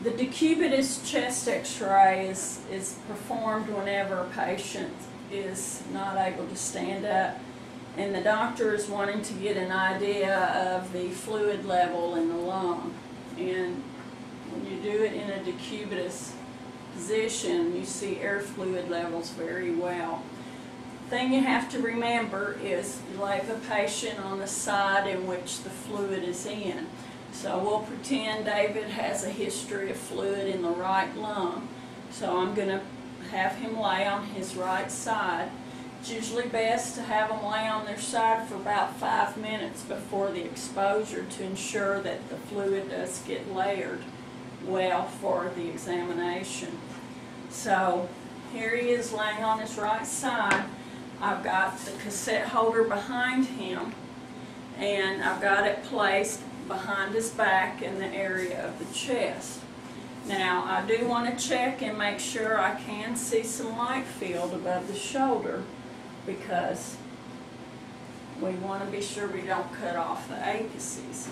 The Decubitus chest x-ray is performed whenever a patient is not able to stand up and the doctor is wanting to get an idea of the fluid level in the lung. And when you do it in a decubitus position, you see air fluid levels very well. The thing you have to remember is you lay the patient on the side in which the fluid is in. So we'll pretend David has a history of fluid in the right lung. So I'm going to have him lay on his right side. It's usually best to have them lay on their side for about 5 minutes before the exposure to ensure that the fluid does get layered well for the examination. So here he is laying on his right side. I've got the cassette holder behind him and I've got it placed behind his back in the area of the chest. Now I do want to check and make sure I can see some light field above the shoulder because we want to be sure we don't cut off the apices.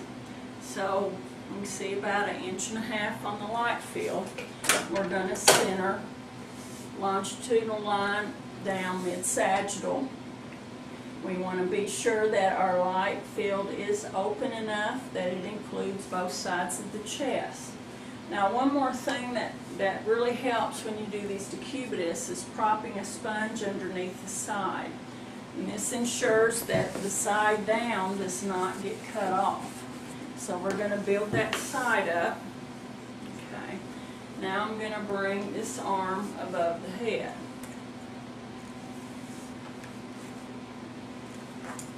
So you can see about 1.5 inches on the light field. We're going to center longitudinal line down mid-sagittal. We want to be sure that our light field is open enough that it includes both sides of the chest. Now one more thing that really helps when you do these decubitus is propping a sponge underneath the side. And this ensures that the side down does not get cut off. So we're going to build that side up. Okay. Now I'm going to bring this arm above the head.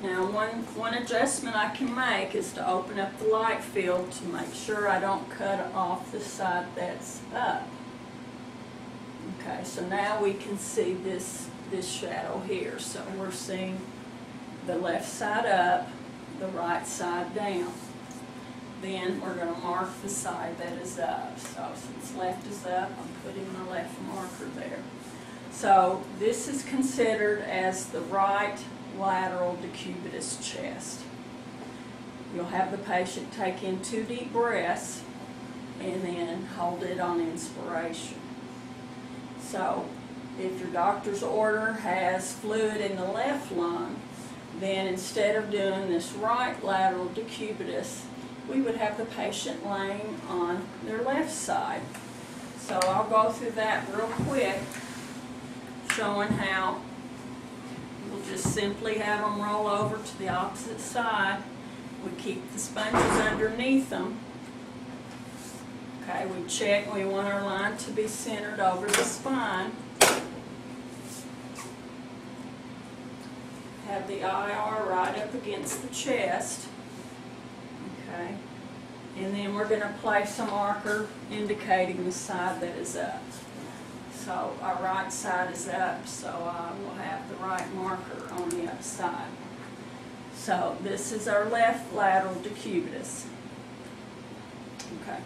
Now one adjustment I can make is to open up the light field to make sure I don't cut off the side that's up. Okay, so now we can see this shadow here. So we're seeing the left side up, the right side down. Then we're going to mark the side that is up. So since left is up, I'm putting the left marker there. So this is considered as the right lateral decubitus chest. You'll have the patient take in 2 deep breaths and then hold it on inspiration. So if your doctor's order has fluid in the left lung, then instead of doing this right lateral decubitus, we would have the patient laying on their left side. So I'll go through that real quick, showing how we'll just simply have them roll over to the opposite side. We keep the sponges underneath them. Okay, we check, we want our line to be centered over the spine. Have the IR right up against the chest. Okay, and then we're going to place a marker indicating the side that is up. So our right side is up, so I will have the right marker on the upside. So this is our left lateral decubitus. Okay.